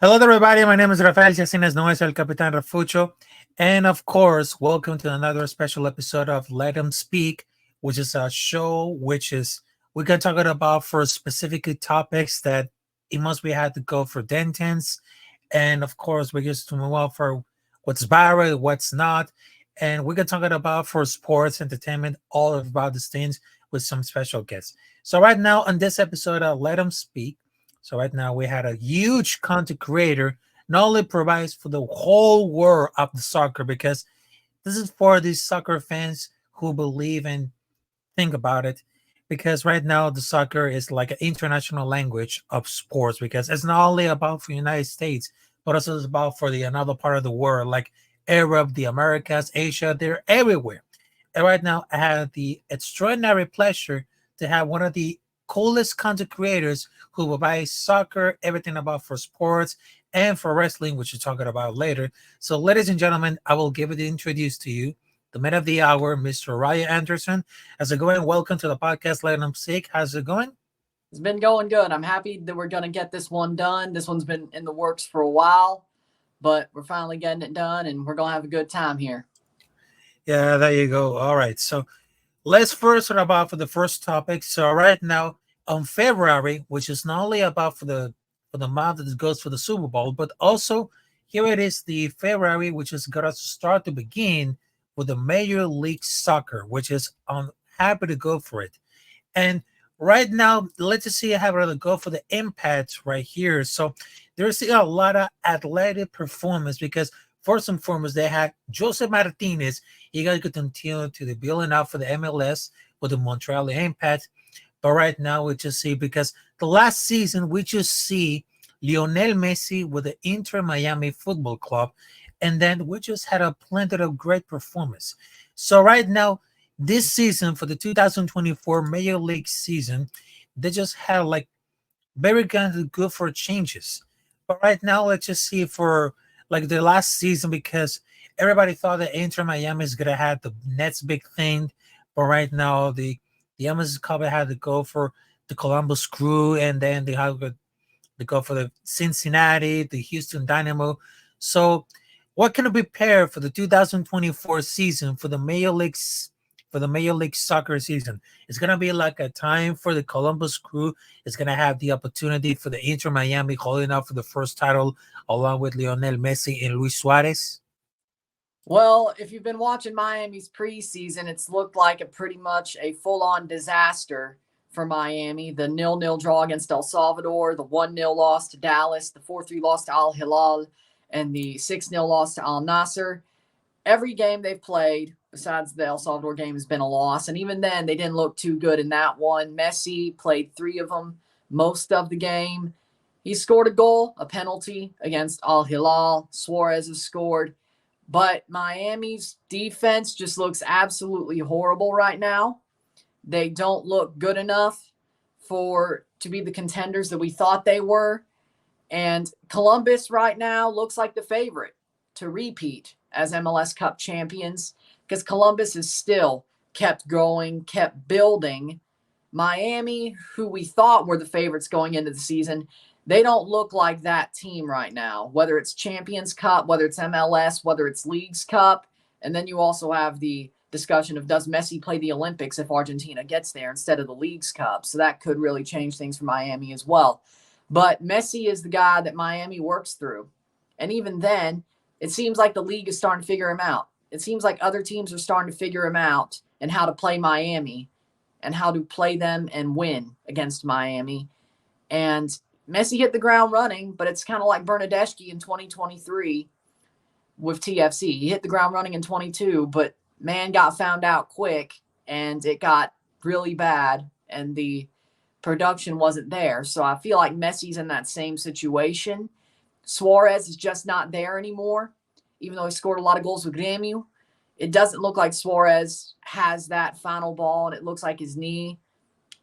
Hello, everybody. My name is Rafael Chacín, as known as El Capitán Rafucho. And of course, welcome to another special episode of Let Them Speak, which is a show we're going to talk about for specific topics that it must be had to go for dentents. And of course, we're just to move on for what's viral, what's not. And we're going to talk about for sports, entertainment, all about these things with some special guests. So right now on this episode of Let Them Speak, so right now we had a huge content creator not only provides for the whole world of the soccer because this is for these soccer fans who believe and think about it because right now the soccer is like an international language of sports because it's not only about for the United States but also it's about for the another part of the world like Europe, the Americas, Asia, they're everywhere. And right now I have the extraordinary pleasure to have one of the coolest content creators who provides soccer, everything about for sports and for wrestling, which we're talking about later. So, ladies and gentlemen, I will give it introduce to you the man of the hour, Mr. Ryan Anderson. How's it going? Welcome to the podcast, Let Them Speak. How's it going? It's been going good. I'm happy that we're going to get this one done. This one's been in the works for a while, but we're finally getting it done, and we're going to have a good time here. Yeah, there you go. All right. So, let's first talk about for the first topic. So, right now, on February, which is not only about for the month that goes for the Super Bowl, but also here it is the February, which is gonna start to begin with the Major League Soccer, which is I'm happy to go for it. And right now, let's just see how to go for the impact right here. So there's a lot of athletic performance because first and foremost, they had Jose Martinez. He got to continue to the building out for the MLS with the Montreal Impact. But right now, we just see because the last season, we just see Lionel Messi with the Inter Miami Football Club. And then we just had a plenty of great performance. So right now, this season for the 2024 Major League season, they just had like very good for changes. But right now, let's just see for like the last season because everybody thought that Inter Miami is gonna have the next big thing. But right now, the MLS Cup had to go for the Columbus Crew, and then they have to go for the Cincinnati, the Houston Dynamo. So, what can we prepare for the 2024 season for the Major League Soccer season? It's gonna be like a time for the Columbus Crew. It's gonna have the opportunity for the Inter Miami holding out for the first title along with Lionel Messi and Luis Suarez. Well, if you've been watching Miami's preseason, it's looked like a pretty much a full-on disaster for Miami. The 0-0 draw against El Salvador, the 1-0 loss to Dallas, the 4-3 loss to Al Hilal, and the 6-0 loss to Al Nasser. Every game they've played, besides the El Salvador game, has been a loss. And even then, they didn't look too good in that one. Messi played 3 of them most of the game. He scored a goal, a penalty against Al Hilal. Suarez has scored. But Miami's defense just looks absolutely horrible right now. They don't look good enough to be the contenders that we thought they were. And Columbus right now looks like the favorite to repeat as MLS Cup champions because Columbus has still kept going, kept building. Miami, who we thought were the favorites going into the season, they don't look like that team right now, whether it's Champions Cup, whether it's MLS, whether it's Leagues Cup. And then you also have the discussion of does Messi play the Olympics if Argentina gets there instead of the Leagues Cup? So that could really change things for Miami as well. But Messi is the guy that Miami works through. And even then, it seems like the league is starting to figure him out. It seems like other teams are starting to figure him out and how to play Miami and how to play them and win against Miami. And Messi hit the ground running, but it's kind of like Bernadeschi in 2023 with TFC. He hit the ground running in 22, but man got found out quick and it got really bad and the production wasn't there. So I feel like Messi's in that same situation. Suarez is just not there anymore, even though he scored a lot of goals with Grêmio. It doesn't look like Suarez has that final ball, and it looks like his knee.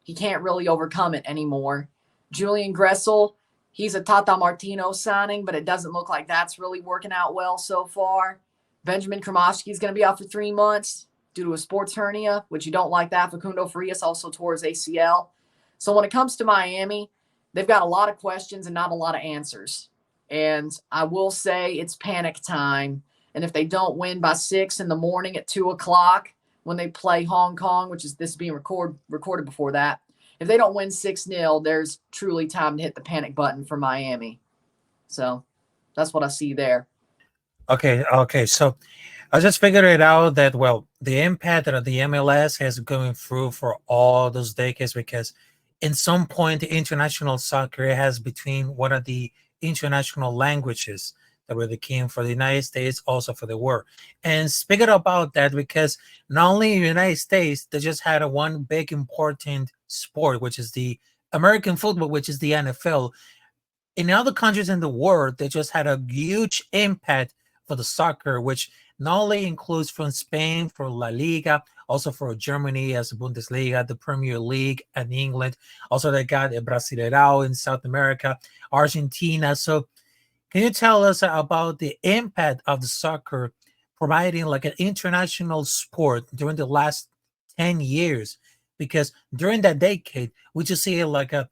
He can't really overcome it anymore. Julian Gressel, he's a Tata Martino signing, but it doesn't look like that's really working out well so far. Benjamin Kromowski is going to be out for 3 months due to a sports hernia, which you don't like that. Facundo Frias also tore his ACL. So when it comes to Miami, they've got a lot of questions and not a lot of answers. And I will say it's panic time. And if they don't win by 6 in the morning at 2 o'clock when they play Hong Kong, which is this being recorded before that, if they don't win 6-0, there's truly time to hit the panic button for Miami. So that's what I see there. Okay. So I just figured it out that, well, the impact that the MLS has going through for all those decades, because in some point the international soccer has between one of the international languages that were the king for the United States, also for the world. And speaking about that, because not only in the United States, they just had a one big important sport, which is the American football, which is the NFL. In other countries in the world, they just had a huge impact for the soccer, which not only includes from Spain for La Liga, also for Germany as the Bundesliga, the Premier League, and England. Also, they got a Brasileirao in South America, Argentina. So, can you tell us about the impact of the soccer providing like an international sport during the last 10 years? Because during that decade, we just see like a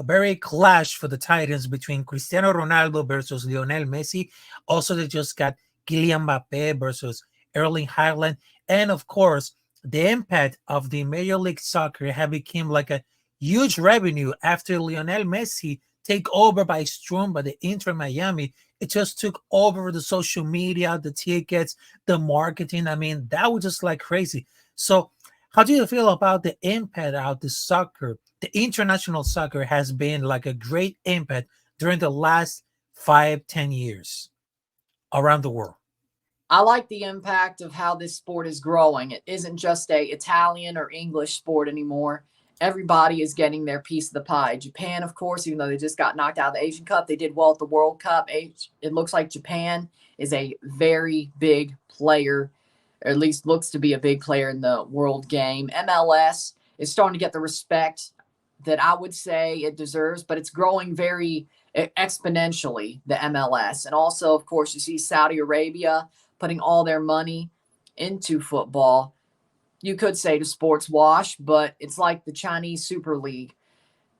very clash for the titans between Cristiano Ronaldo versus Lionel Messi. Also, they just got Kylian Mbappe versus Erling Haaland. And of course, the impact of the Major League Soccer have become like a huge revenue after Lionel Messi take over by Storm by the Inter Miami. It just took over the social media, the tickets, the marketing. I mean, that was just like crazy. So, how do you feel about the impact of the soccer? The international soccer has been like a great impact during the last 5, 10 years around the world. I like the impact of how this sport is growing. It isn't just a Italian or English sport anymore. Everybody is getting their piece of the pie. Japan, of course, even though they just got knocked out of the Asian Cup, they did well at the World Cup. It looks like Japan is a very big player, or at least looks to be a big player in the world game. MLS is starting to get the respect that I would say it deserves, but it's growing very exponentially, the MLS. And also, of course, you see Saudi Arabia putting all their money into football. You could say to sports wash, but it's like the Chinese Super League.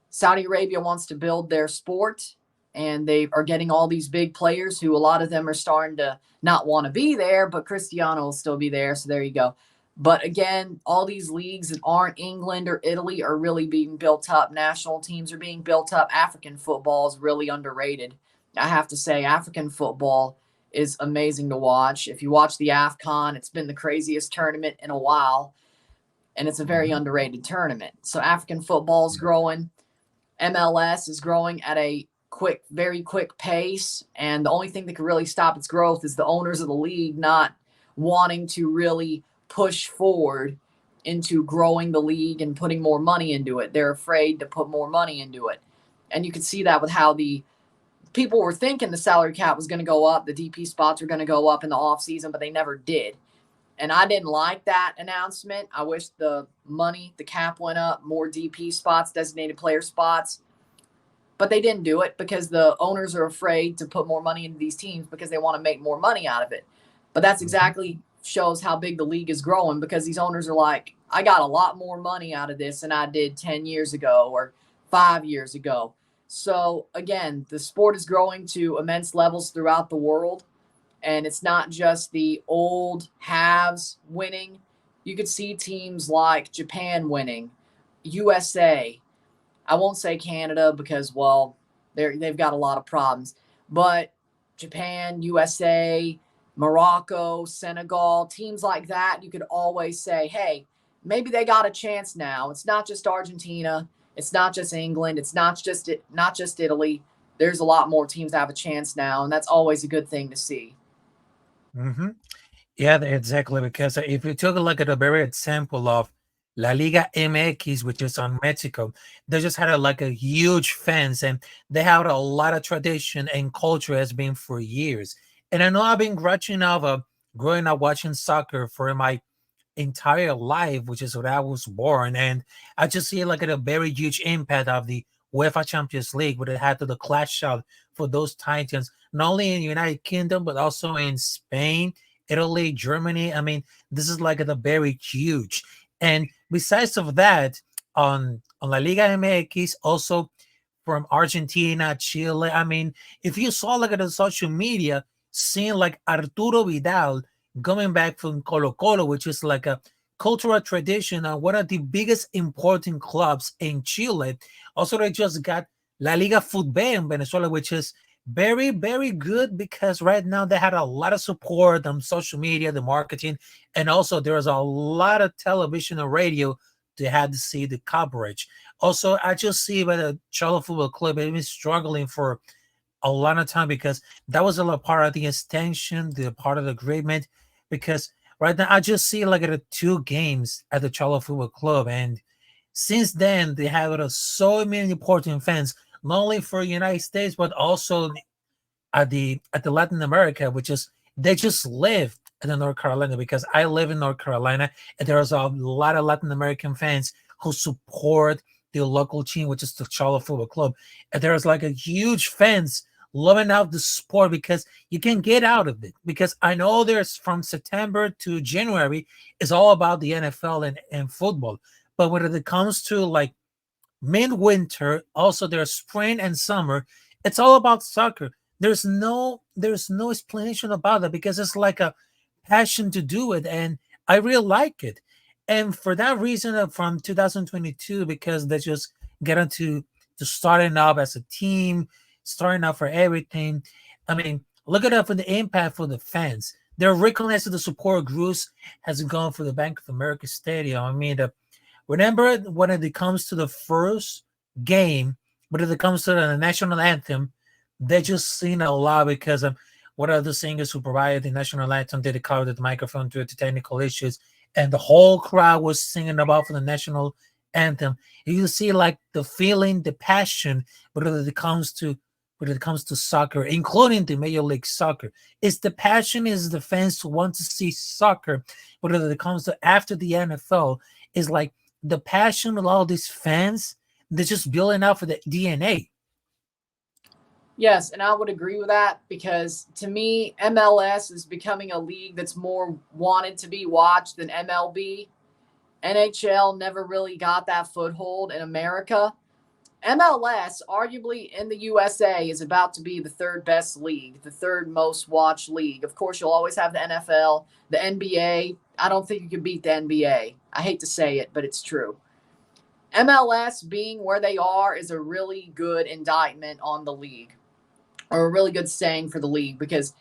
Saudi Arabia wants to build their sport, and they are getting all these big players who a lot of them are starting to not want to be there, but Cristiano will still be there. So there you go. But again, all these leagues that aren't England or Italy are really being built up. National teams are being built up. African football is really underrated. I have to say, African football is amazing to watch. If you watch the AFCON, it's been the craziest tournament in a while, and it's a very underrated tournament. So African football is growing. MLS is growing at a very quick pace, and the only thing that could really stop its growth is the owners of the league not wanting to really push forward into growing the league and putting more money into it. They're afraid to put more money into it. And you can see that with how the people were thinking the salary cap was going to go up, the DP spots were going to go up in the offseason, but they never did. And I didn't like that announcement. I wish the cap went up, more DP spots, designated player spots. But they didn't do it because the owners are afraid to put more money into these teams because they want to make more money out of it. But that's exactly shows how big the league is growing, because these owners are like, I got a lot more money out of this than I did 10 years ago or 5 years ago. So again, the sport is growing to immense levels throughout the world. And it's not just the old halves winning. You could see teams like Japan winning, USA. I won't say Canada because, well, they've got a lot of problems. But Japan, USA, Morocco, Senegal, teams like that, you could always say, hey, maybe they got a chance now. It's not just Argentina. It's not just England. It's not just Italy. There's a lot more teams that have a chance now, and that's always a good thing to see. Mm-hmm. Yeah, exactly. Because if you took a look at a very example of La Liga MX, which is on Mexico, they just had like a huge fans, and they had a lot of tradition and culture has been for years. And I know I've been growing up watching soccer for my entire life, which is when I was born. And I just see like a very huge impact of the UEFA Champions League, what it had to the clash out for those titans, not only in the United Kingdom, but also in Spain, Italy, Germany. I mean, this is like a very huge. And besides of that, on La Liga MX, also from Argentina, Chile. I mean, if you saw like at the social media, seeing like Arturo Vidal coming back from Colo Colo, which is like a cultural tradition and one of the biggest important clubs in Chile. Also, they just got La Liga Futbol in Venezuela, which is very, very good because right now they had a lot of support on social media, the marketing, and also there's a lot of television and radio to have to see the coverage. Also, I just see by the Charlotte Football Club, they've been struggling for a lot of time because that was a lot part of the extension, the part of the agreement. Because right now, I just see like the two games at the Charlotte Football Club, and since then they have so many important fans, not only for the United States but also at the Latin America, which is they just live in the North Carolina because I live in North Carolina, and there's a lot of Latin American fans who support the local team, which is the Charlotte Football Club, and there's like a huge fans loving out the sport because you can get out of it. Because I know there's from September to January is all about the NFL and football, but when it comes to like midwinter, also there's spring and summer. It's all about soccer. There's no explanation about it because it's like a passion to do it, and I really like it. And for that reason, from 2022, because they just get into to starting up as a team, starting out for everything. I mean, look at that for the impact for the fans. Their recognition of the support groups has gone for the Bank of America Stadium. I mean, remember when it comes to the first game, when it comes to the national anthem, they just sing a lot because one of the singers who provided the national anthem did cover the microphone due to technical issues, and the whole crowd was singing about for the national anthem. You see like the feeling, the passion, when it comes to soccer, including the Major League Soccer. It's the passion, is the fans who want to see soccer, whether it comes to after the NFL, is like the passion of all these fans. They're just building out for the DNA. Yes, and I would agree with that because to me, MLS is becoming a league that's more wanted to be watched than MLB. NHL never really got that foothold in America. MLS, arguably in the USA, is about to be the third best league, the third most watched league. Of course, you'll always have the NFL, the NBA. I don't think you can beat the NBA. I hate to say it, but it's true. MLS being where they are is a really good indictment on the league, or a really good saying for the league, because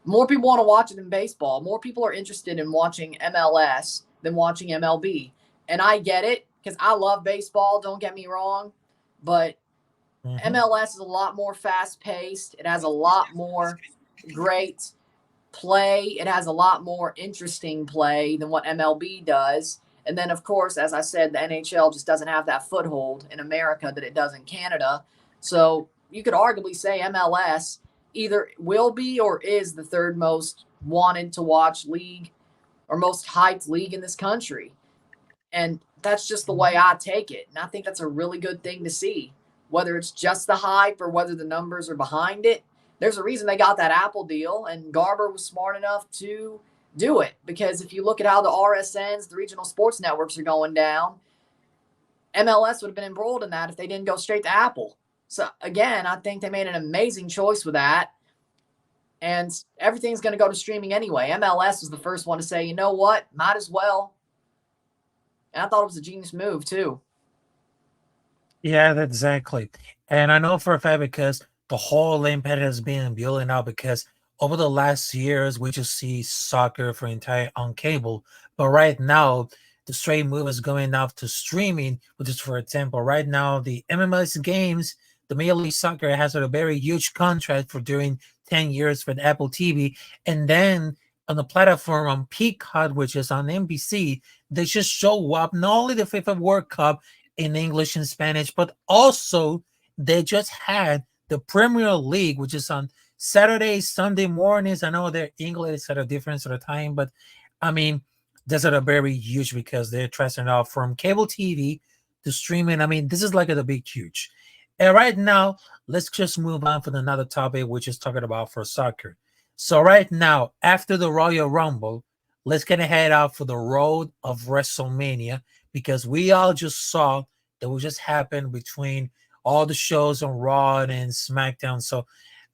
more people want to watch it than baseball. More people are interested in watching MLS than watching MLB. And I get it because I love baseball, don't get me wrong, but MLS is a lot more fast paced. It has a lot more great play. It has a lot more interesting play than what MLB does. And then, of course, as I said, the NHL just doesn't have that foothold in America that it does in Canada. So you could arguably say MLS either will be or is the third most wanted to watch league or most hyped league in this country. And that's just the way I take it. And I think that's a really good thing to see, whether it's just the hype or whether the numbers are behind it. There's a reason they got that Apple deal, and Garber was smart enough to do it, because if you look at how the RSNs, the regional sports networks, are going down, MLS would have been embroiled in that if they didn't go straight to Apple. So again, I think they made an amazing choice with that. And everything's going to go to streaming anyway. MLS was the first one to say, you know what, might as well. And I thought it was a genius move too. Yeah, exactly. And I know for a fact because the whole impact has been building out because over the last years we just see soccer for entire on cable. But right now the straight move is going out to streaming, which is for example, right now the MLS games, the Major League Soccer has a very huge contract for during 10 years for the Apple TV. And then on the platform on Peacock, which is on NBC, they just show up not only the FIFA World Cup in English and Spanish, but also they just had the Premier League, which is on Saturdays, Sunday mornings. I know their English at a different sort of time, but I mean, those are very huge because they're transferring out from cable TV to streaming. I mean, this is like a big huge. And right now, let's just move on for another topic, which is talking about for soccer. So right now, after the Royal Rumble, let's get head out for the road of WrestleMania, because we all just saw that what just happened between all the shows on Raw and SmackDown. So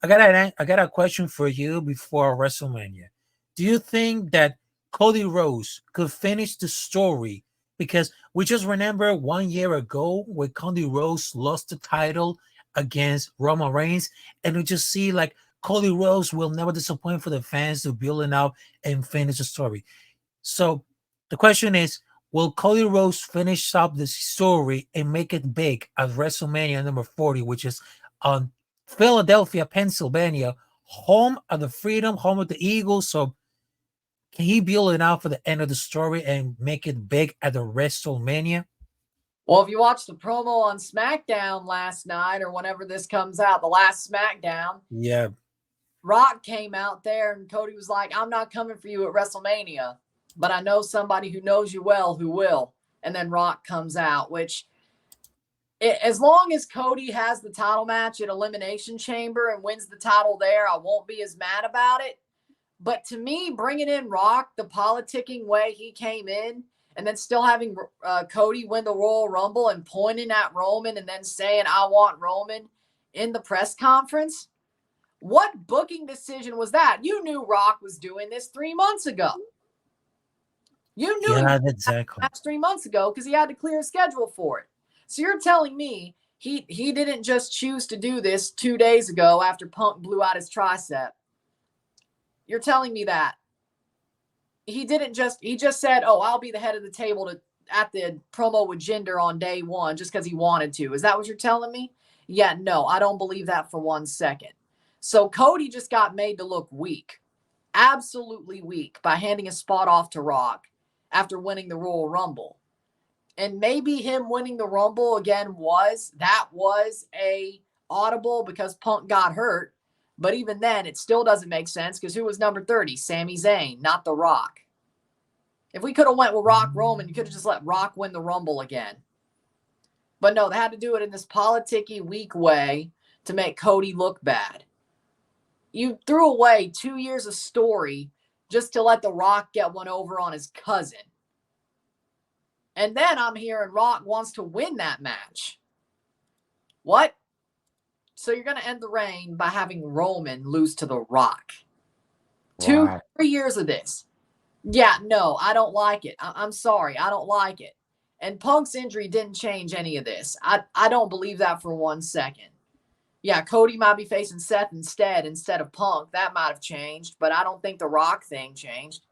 I got a question for you before WrestleMania. Do you think that Cody Rhodes could finish the story? Because we just remember 1 year ago when Cody Rhodes lost the title against Roman Reigns, and we just see like Cody Rhodes will never disappoint for the fans to build it up and finish the story. So the question is, will Cody Rhodes finish up the story and make it big at WrestleMania number 40, which is on Philadelphia, Pennsylvania, home of the Freedom, home of the Eagles? So can he build it out for the end of the story and make it big at the WrestleMania? Well, if you watched the promo on SmackDown last night or whenever this comes out, the last SmackDown, Yeah. Rock came out there and Cody was like, I'm not coming for you at WrestleMania, but I know somebody who knows you well who will. And then Rock comes out, which as long as Cody has the title match at Elimination Chamber and wins the title there, I won't be as mad about it. But to me, bringing in Rock the politicking way he came in and then still having Cody win the Royal Rumble and pointing at Roman and then saying, I want Roman in the press conference. What booking decision was that? You knew Rock was doing this 3 months ago. You knew Yeah, exactly. 3 months ago because he had to clear a schedule for it. So you're telling me he didn't just choose to do this 2 days ago after Punk blew out his tricep. You're telling me that he just said, oh, I'll be the head of the table at the promo with Jinder on day one just because he wanted to. Is that what you're telling me? Yeah, no, I don't believe that for 1 second. So Cody just got made to look weak, absolutely weak, by handing a spot off to Rock after winning the Royal Rumble. And maybe him winning the Rumble again was a audible because Punk got hurt. But even then, it still doesn't make sense because who was number 30? Sami Zayn, not The Rock. If we could have went with Rock Roman, you could have just let Rock win the Rumble again. But no, they had to do it in this politicky, weak way to make Cody look bad. You threw away 2 years of story just to let The Rock get one over on his cousin. And then I'm hearing Rock wants to win that match. What? So you're going to end the reign by having Roman lose to The Rock. Wow. 2-3 years of this. Yeah, no, I don't like it. I'm sorry. I don't like it. And Punk's injury didn't change any of this. I don't believe that for 1 second. Yeah, Cody might be facing Seth instead of Punk. That might have changed, but I don't think the Rock thing changed.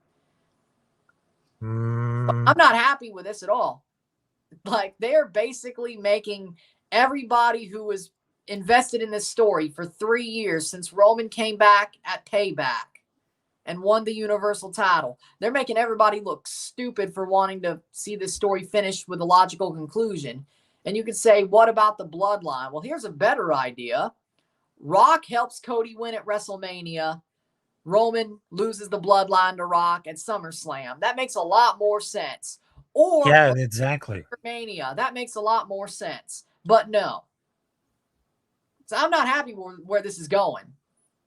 I'm not happy with this at all. Like, they're basically making everybody who was invested in this story for 3 years since Roman came back at Payback and won the Universal title. They're making everybody look stupid for wanting to see this story finished with a logical conclusion. And you could say, what about the bloodline? Well, here's a better idea. Rock helps Cody win at WrestleMania. Roman loses the bloodline to Rock at SummerSlam. That makes a lot more sense. Or Yeah, exactly. Mania. That makes a lot more sense. But no. So I'm not happy where this is going.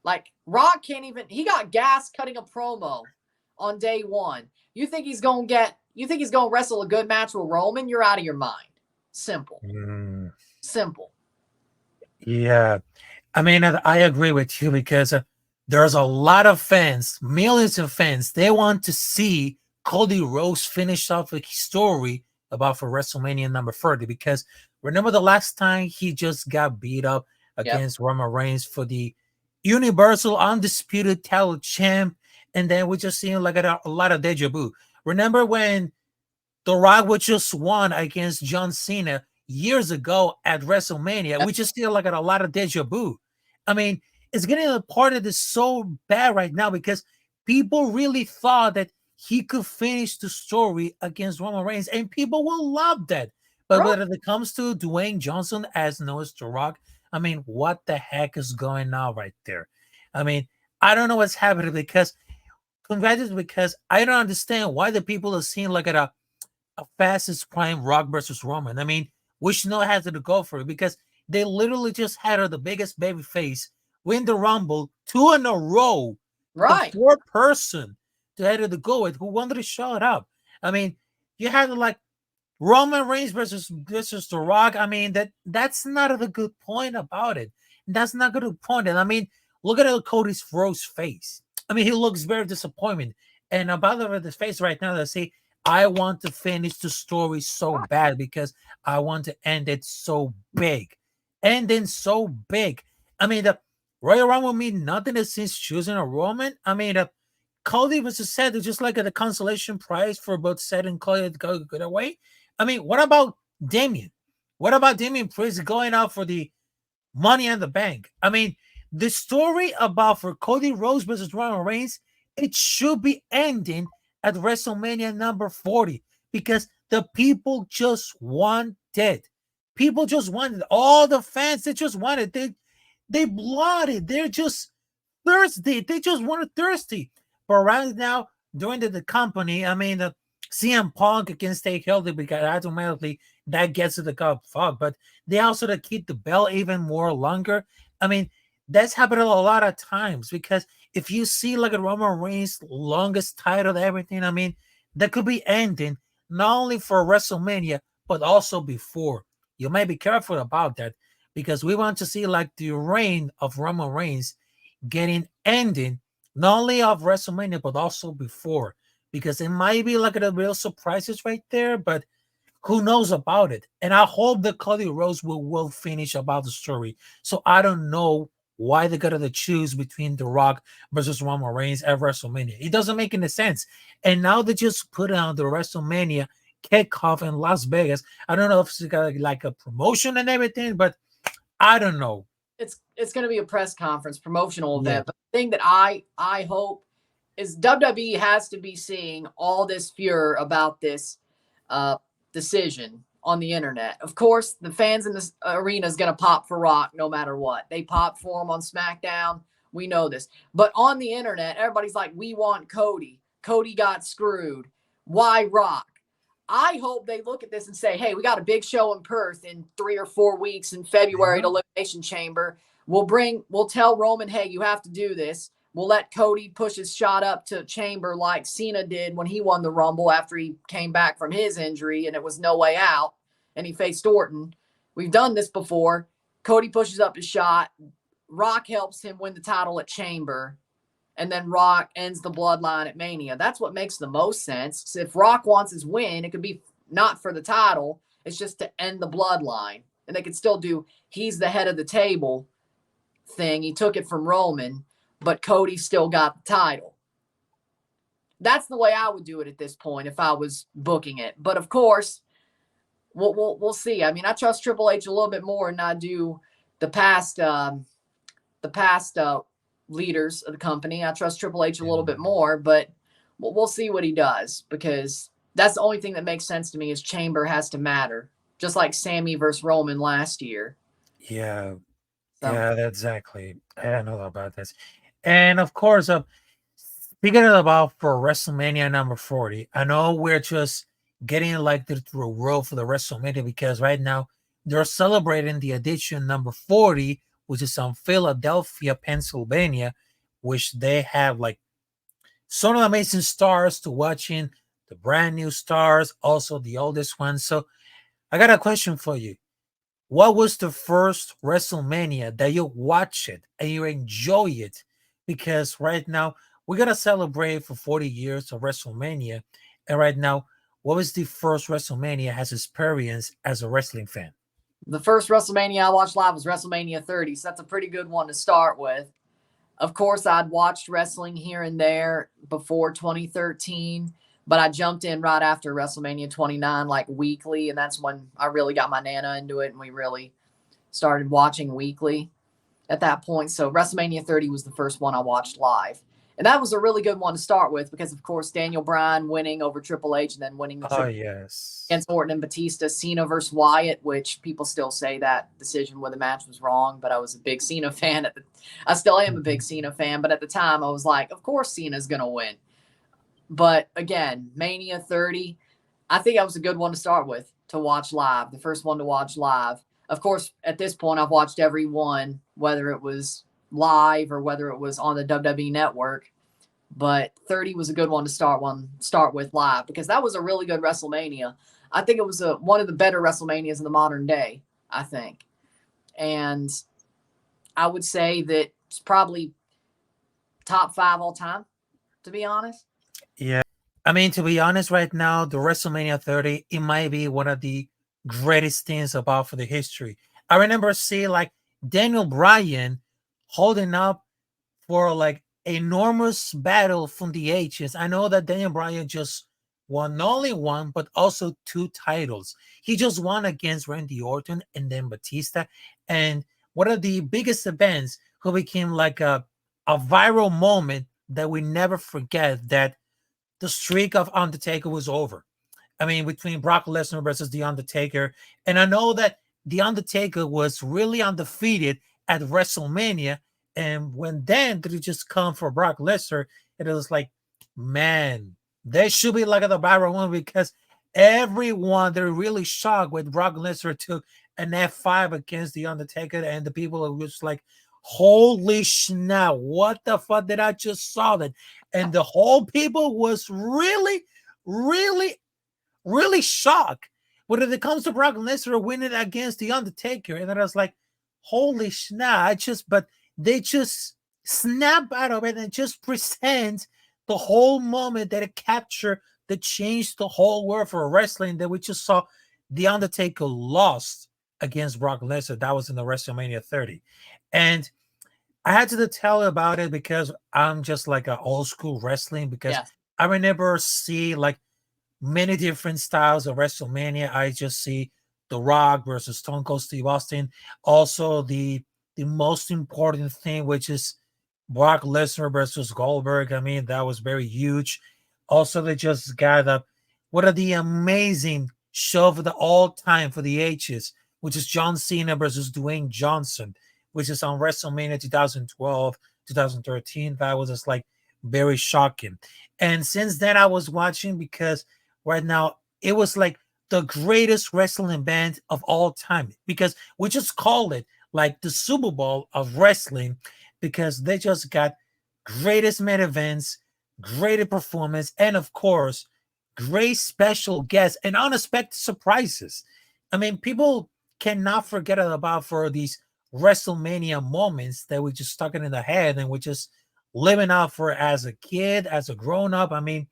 Like, Rock can't even, he got gas cutting a promo on day one. You think he's going to wrestle a good match with Roman? You're out of your mind. Simple. Simple. Yeah. I mean, I agree with you because there's a lot of fans, millions of fans. They want to see Cody Rhodes finish off a story about for WrestleMania number 30 because remember the last time he just got beat up against Roman Reigns for the Universal Undisputed Title champ, and then we just seeing like a lot of deja vu. Remember when The Rock was just won against John Cena years ago at WrestleMania? We just feel like a lot of deja vu. I mean, it's getting a part of this so bad right now because people really thought that he could finish the story against Roman Reigns, and people will love that. But when it comes to Dwayne Johnson as known as The Rock, I mean, what the heck is going on right there? I mean, I don't know what's happening because I don't understand why the people are seeing like a fastest prime Rock versus Roman. I mean, we should know how to go for it because they literally just had her the biggest baby face win the Rumble 2 in a row. Right. The fourth person to head to go with who wanted to show it up. I mean, you had to like Roman Reigns versus The Rock. I mean, that's not a good point about it. That's not a good point. And I mean, look at Cody's Rhodes face. I mean, he looks very disappointed. And about the face right now, they say, I want to finish the story so bad because I want to end it so big. Ending so big. I mean, the Royal Rumble mean nothing since choosing a Roman. I mean, Cody was said it's just like the consolation prize for both Seth and Cody to go good away. I mean, what about Damien? What about Damien Priest going out for the Money in the Bank? I mean, the story about for Cody Rhodes versus Roman Reigns, it should be ending at WrestleMania number 40 because the people just wanted. People just wanted. All the fans, they just wanted. They blooded. They're just thirsty. They just wanted thirsty. But right now, during the company, I mean, CM Punk can stay healthy because automatically that gets to the cup fuck. But they also to keep the belt even more longer. I mean, that's happened a lot of times because if you see like a Roman Reigns longest title, everything, I mean, that could be ending not only for WrestleMania but also before. You might be careful about that because we want to see like the reign of Roman Reigns getting ending not only of WrestleMania but also before because it might be like a real surprises right there, but who knows about it? And I hope that Cody Rhodes will finish about the story. So I don't know why they got to choose between The Rock versus Roman Reigns at WrestleMania. It doesn't make any sense. And now they just put on the WrestleMania kickoff in Las Vegas. I don't know if it's got like a promotion and everything, but I don't know. It's going to be a press conference, promotional event. Yeah. But the thing that I hope is WWE has to be seeing all this furor about this decision on the internet. Of course, the fans in this arena is going to pop for Rock no matter what. They pop for him on SmackDown. We know this. But on the internet, everybody's like, we want Cody. Cody got screwed. Why Rock? I hope they look at this and say, hey, we got a big show in Perth in 3 or 4 weeks in February at Elimination Chamber. We'll tell Roman, hey, you have to do this. We'll let Cody push his shot up to Chamber like Cena did when he won the Rumble after he came back from his injury and it was no way out and he faced Orton. We've done this before. Cody pushes up his shot. Rock helps him win the title at Chamber. And then Rock ends the bloodline at Mania. That's what makes the most sense. So if Rock wants his win, it could be not for the title. It's just to end the bloodline. And they could still do he's the head of the table thing. He took it from Roman, but Cody still got the title. That's the way I would do it at this point if I was booking it. But of course, we'll see. I mean, I trust Triple H a little bit more than I do the past leaders of the company. I trust Triple H a little bit more, but we'll see what he does because that's the only thing that makes sense to me is Chamber has to matter, just like Sammy versus Roman last year. Yeah. So. Yeah, exactly. I don't know about this. And of course, speaking about for WrestleMania number 40, I know we're just getting like the roll for the WrestleMania because right now they're celebrating the edition number 40, which is on Philadelphia, Pennsylvania, which they have like some of the amazing stars to watching, the brand new stars, also the oldest ones. So I got a question for you. What was the first WrestleMania that you watched it and you enjoy it? Because right now we're gonna celebrate for 40 years of WrestleMania, and right now, what was the first WrestleMania has experienced as a wrestling fan? The first WrestleMania I watched live was WrestleMania 30, so that's a pretty good one to start with. Of course, I'd watched wrestling here and there before 2013, but I jumped in right after WrestleMania 29, like weekly, and that's when I really got my Nana into it, and we really started watching weekly at that point. So WrestleMania 30 was the first one I watched live. And that was a really good one to start with because, of course, Daniel Bryan winning over Triple H and then winning the against Orton and Batista, Cena versus Wyatt, which people still say that decision where the match was wrong, but I was a big Cena fan. I still am a big Cena fan, but at the time I was like, of course Cena's going to win. But again, Mania 30, I think that was a good one to start with, to watch live, the first one to watch live. Of course, at this point, I've watched every one, whether it was live or whether it was on the WWE Network. but 30 was a good one to start with live, because that was a really good WrestleMania. I think it was one of the better WrestleManias in the modern day, I think. And I would say that it's probably top 5 all time, to be honest. Yeah. I mean, to be honest, right now, the WrestleMania 30, it might be one of the greatest things about for the history. I remember seeing like Daniel Bryan holding up for like enormous battle from the H's. I know that Daniel Bryan just won not only one, but also 2 titles. He just won against Randy Orton and then Batista. And one of the biggest events who became like a viral moment that we never forget, that the streak of Undertaker was over. I mean, between Brock Lesnar versus The Undertaker. And I know that The Undertaker was really undefeated at WrestleMania. And when then did it just come for Brock Lesnar, it was like, man, they should be like at the viral one, because everyone, they're really shocked when Brock Lesnar took an F5 against The Undertaker. And the people are just like, holy snap, what the fuck did I just saw that? And the whole people was really, really, really shocked when it comes to Brock Lesnar winning against The Undertaker. And then I was like, holy snap. But they just snap out of it and just present the whole moment that it captured, that changed the whole world for wrestling, that we just saw The Undertaker lost against Brock Lesnar. That was in the WrestleMania 30. And I had to tell you about it because I'm just like an old school wrestling, because Yes. I remember see like many different styles of WrestleMania. I just see The Rock versus Stone Cold Steve Austin. Also, the most important thing, which is Brock Lesnar versus Goldberg. I mean, that was very huge. Also, they just got up one of the amazing show for the all time for the ages, which is John Cena versus Dwayne Johnson, which is on WrestleMania 2012, 2013. That was just like very shocking. And since then, I was watching because right now it was like the greatest wrestling event of all time, because we just call it like the Super Bowl of wrestling, because they just got greatest main events, great performance, and of course, great special guests and unexpected surprises. I mean, people cannot forget about for these WrestleMania moments that we just stuck it in the head and we just living out for as a kid, as a grown up. I mean,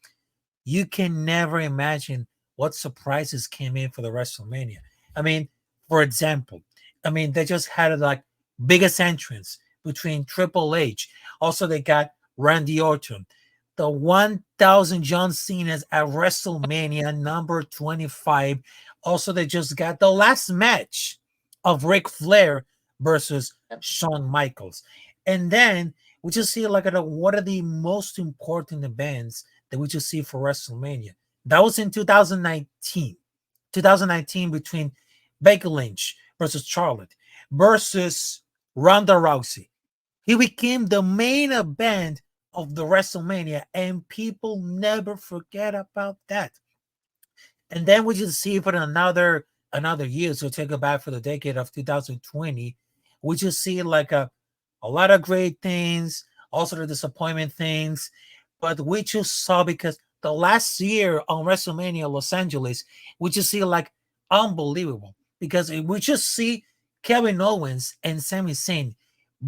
you can never imagine what surprises came in for the WrestleMania. I mean, for example, I mean, they just had like biggest entrance between Triple H. Also, they got Randy Orton, the 1,000 John Cena's at WrestleMania number 25. Also, they just got the last match of Ric Flair versus Shawn Michaels. And then we just see like one of the most important events that we just see for WrestleMania. That was in 2019. 2019 between Becky Lynch versus Charlotte versus Ronda Rousey. He became the main event of the WrestleMania, and people never forget about that. And then we just see for another year, so take it back for the decade of 2020, we just see like a lot of great things, also the disappointment things, but we just saw because the last year on WrestleMania Los Angeles, we just see like unbelievable, because we just see Kevin Owens and Sami Zayn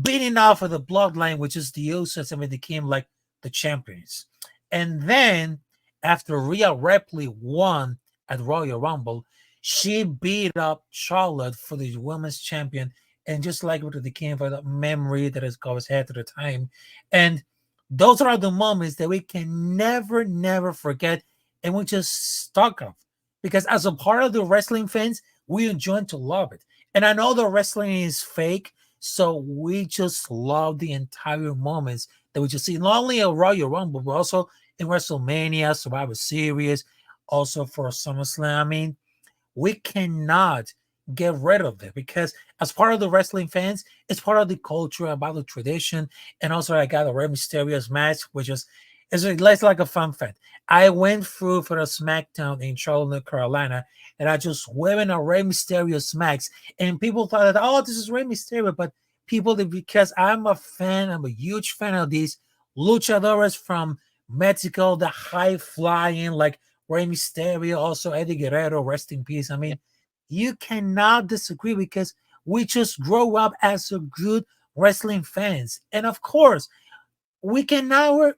beating off of the bloodline, which is the Usos, and they became like the champions. And then after Rhea Ripley won at Royal Rumble, she beat up Charlotte for the women's champion, and just like what they came for the memory that has always had at the time. And those are the moments that we can never, never forget, and we just stuck of. Because as a part of the wrestling fans, we enjoy to love it. And I know the wrestling is fake, so we just love the entire moments that we just see, not only at Royal Rumble, but also in WrestleMania, Survivor Series, also for SummerSlam. I mean, we cannot get rid of it, because as part of the wrestling fans, it's part of the culture, about the tradition. And also I got a Rey Mysterio's match, which is it's like a fun fact. I went through for the SmackDown in Charlotte, North Carolina, and I just wearing a Rey Mysterio's match, and people thought that, oh, this is Rey Mysterio, but people, because I'm a fan, I'm a huge fan of these luchadores from Mexico, the high flying, like Rey Mysterio, also Eddie Guerrero, rest in peace. I mean, you cannot disagree because we just grow up as a good wrestling fans. And of course, we can never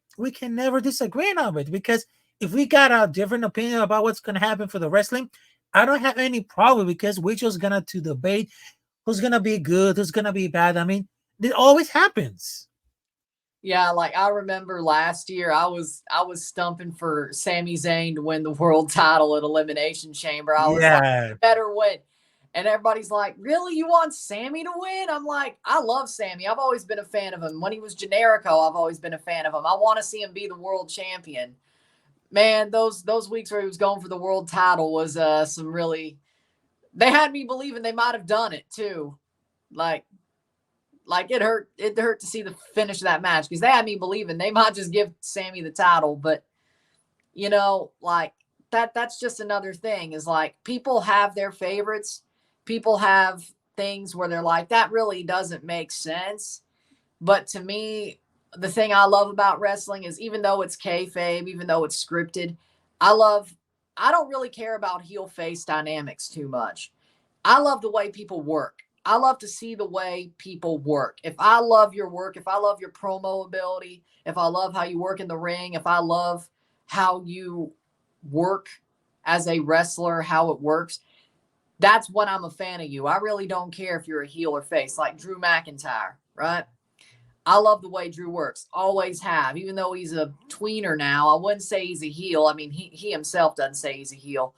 disagree on it because if we got a different opinion about what's gonna happen for the wrestling, I don't have any problem because we're just gonna to debate who's gonna be good, who's gonna be bad. I mean, it always happens. Yeah, like I remember last year I was stumping for Sami Zayn to win the world title at Elimination Chamber. I was like, Yeah, better win. And everybody's like, really? You want Sammy to win? I'm like, I love Sammy. I've always been a fan of him. When he was Generico, I've always been a fan of him. I want to see him be the world champion. Man, those weeks where he was going for the world title was some really, they had me believing they might have done it too. Like it hurt to see the finish of that match because they had me believing they might just give Sammy the title. But like that's just another thing is like people have their favorites. People have things where they're like, that really doesn't make sense. But to me, the thing I love about wrestling is even though it's kayfabe, even though it's scripted, I don't really care about heel face dynamics too much. I love the way people work. I love to see the way people work. If I love your work, if I love your promo ability, if I love how you work in the ring, if I love how you work as a wrestler, how it works, that's when I'm a fan of you. I really don't care if you're a heel or face, like Drew McIntyre, right? I love the way Drew works. Always have. Even though he's a tweener now, I wouldn't say he's a heel. I mean, he himself doesn't say he's a heel.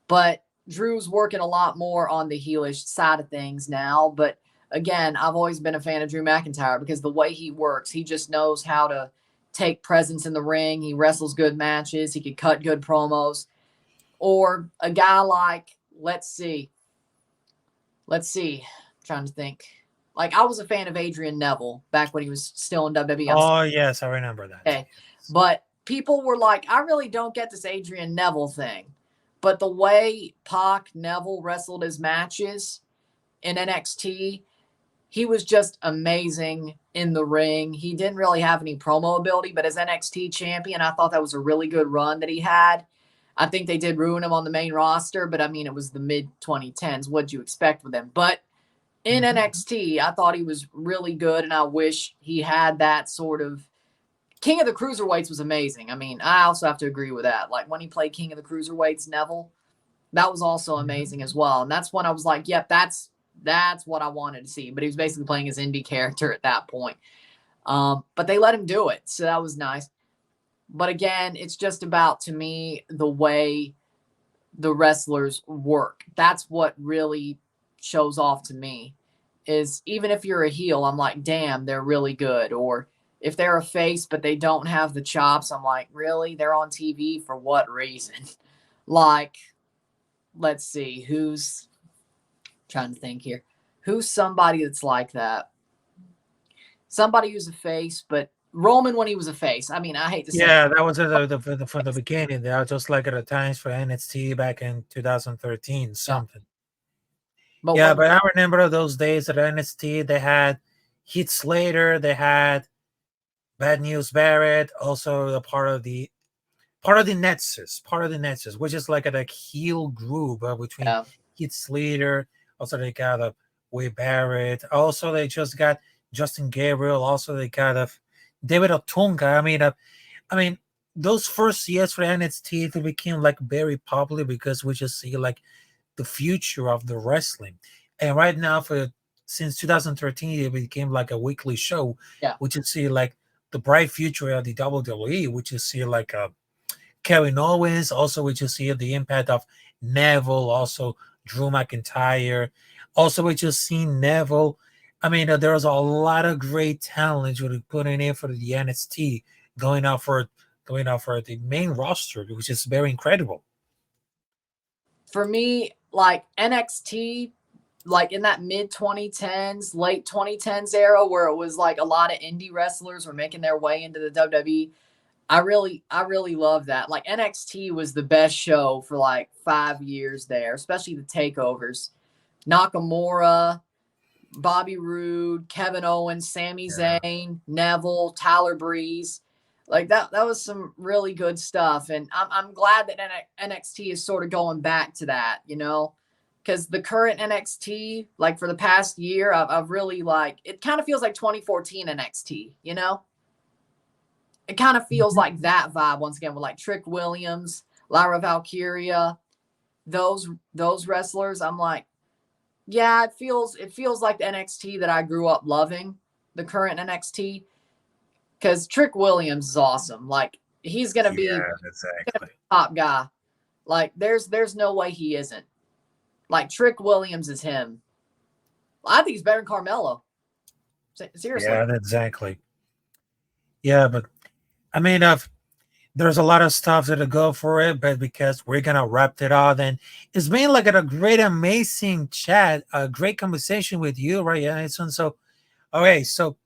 But Drew's working a lot more on the heelish side of things now. But again, I've always been a fan of Drew McIntyre because the way he works, he just knows how to take presence in the ring. He wrestles good matches. He could cut good promos. Or a guy like, let's see, I'm trying to think. Like I was a fan of Adrian Neville back when he was still in WWE. oh yes, I remember that. Okay. But people were like, I really don't get this Adrian Neville thing. But the way Pac Neville wrestled his matches in NXT, he was just amazing in the ring. He didn't really have any promo ability, but as NXT champion, I thought that was a really good run that he had. I think they did ruin him on the main roster, but I mean, it was the mid 2010s. What'd you expect with him? But in NXT, I thought he was really good, and I wish he had that sort of. King of the Cruiserweights was amazing. I mean, I also have to agree with that. Like when he played King of the Cruiserweights, Neville, that was also amazing as well. And that's when I was like, yep, that's what I wanted to see. But he was basically playing his indie character at that point. But they let him do it, so that was nice. But again, it's just about, to me, the way the wrestlers work. That's what really shows off to me is even if you're a heel, I'm like, damn, they're really good. Or if they're a face, but they don't have the chops, I'm like, really? They're on TV for what reason? Like, let's see, who's trying to think here. Who's somebody that's like that? Somebody who's a face, but Roman when he was a face. I mean, I hate to say Yeah, that was from the beginning. They are just like at the times for NXT back in 2013, yeah. something. But Yeah, when but I remember those days at NXT. They had Heath Slater. They had Bad News Barrett. Also a part of the Nexus, which is like a heel group between yeah, Heath Slater. Also, they got Wade Barrett. Also, they just got Justin Gabriel. Also, they got David Otunga. I mean, those first years for NXT, they became like very popular because we just see like the future of the wrestling. And right now, for since 2013, it became like a weekly show. yeah. We just see like the bright future of the WWE. We just see like Kevin Owens. Also, we just see the impact of Neville. Also, Drew McIntyre. Also, we just see Neville. There's a lot of great talent you're putting in for the NXT, going out for the main roster, which is very incredible. For me, like NXT, like in that mid 2010s, late 2010s era where it was like a lot of indie wrestlers were making their way into the WWE. I really love that. Like NXT was the best show for like 5 years there, especially the takeovers. Nakamura, Bobby Roode, Kevin Owens, Sami Yeah. Zayn, Neville, Tyler Breeze. Like that was some really good stuff. And I'm glad that NXT is sort of going back to that, you know, because the current NXT, like for the past year, I've really like, it kind of feels like 2014 NXT, you know? It kind of feels like that vibe once again with like Trick Williams, Lyra Valkyria, those wrestlers. I'm like, yeah, it feels like the NXT that I grew up loving, the current NXT, because Trick Williams is awesome. Like he's gonna be exactly. top guy. Like there's no way he isn't. Like Trick Williams is him. I think he's better than Carmelo. Seriously. Yeah, exactly. Yeah, but I mean, there's a lot of stuff that go for it, but because we're gonna wrap it all, then it's been like a great, amazing chat, a great conversation with you, right, Edison? So, okay, so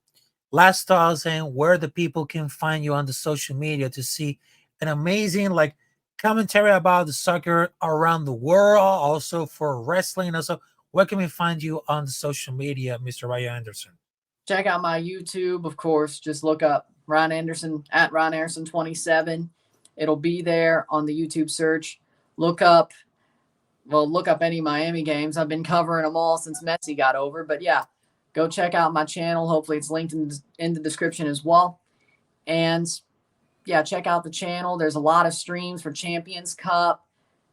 last thoughts and where the people can find you on the social media to see an amazing like commentary about the soccer around the world, also for wrestling. Also, where can we find you on the social media, Mr. Ryan Anderson? Check out my YouTube, of course. Just look up Ryan Anderson at Ryan Anderson 27. It'll be there on the YouTube search. Look up any Miami games. I've been covering them all since Messi got over. But yeah, go check out my channel. Hopefully it's linked in the description as well. And yeah, check out the channel. There's a lot of streams for Champions Cup.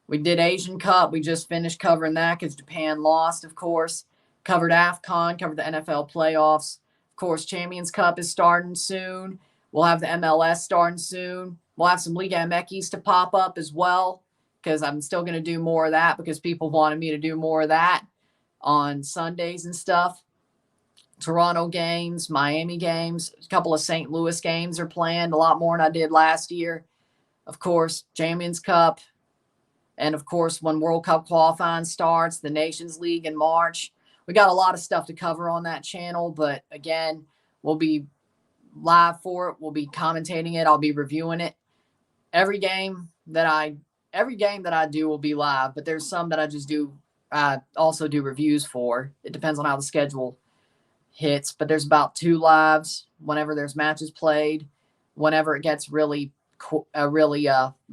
We did Asian Cup. We just finished covering that because Japan lost, of course. Covered AFCON, covered the NFL playoffs. Of course, Champions Cup is starting soon. We'll have the MLS starting soon. We'll have some Liga MX to pop up as well because I'm still going to do more of that because people wanted me to do more of that on Sundays and stuff. Toronto games, Miami games, a couple of St. Louis games are planned, a lot more than I did last year. Of course, Champions Cup. And of course, when World Cup qualifying starts, the Nations League in March. We got a lot of stuff to cover on that channel, but again, we'll be live for it. We'll be commentating it. I'll be reviewing it. Every game that I do will be live, but there's some that I also do reviews for. It depends on how the schedule hits, but there's about 2 lives whenever there's matches played. Whenever it gets really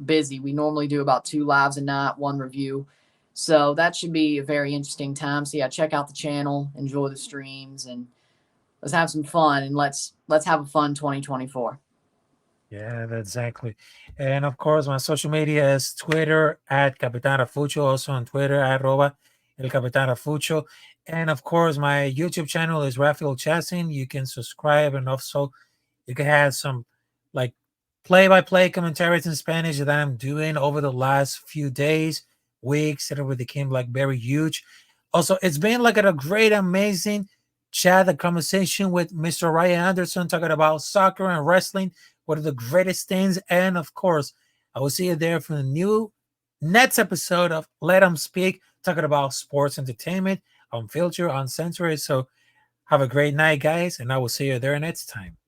busy, we normally do about 2 lives a night, 1 review. So that should be a very interesting time. So yeah, check out the channel, enjoy the streams, and let's have some fun, and let's have a fun 2024. Yeah, exactly. And of course, my social media is Twitter at Capitán Rafucho, also on Twitter, @ El Capitán Rafucho. And of course, my YouTube channel is Rafael Chacín. You can subscribe, and also you can have some like play-by-play commentaries in Spanish that I'm doing over the last few days, weeks, that it became like very huge. Also, it's been like a great, amazing chat, a conversation with Mr. Ryan Anderson talking about soccer and wrestling, one of the greatest things. And of course, I will see you there for the new next episode of Let Them Speak, talking about sports entertainment, unfiltered, uncensored. So have a great night, guys, and I will see you there next time.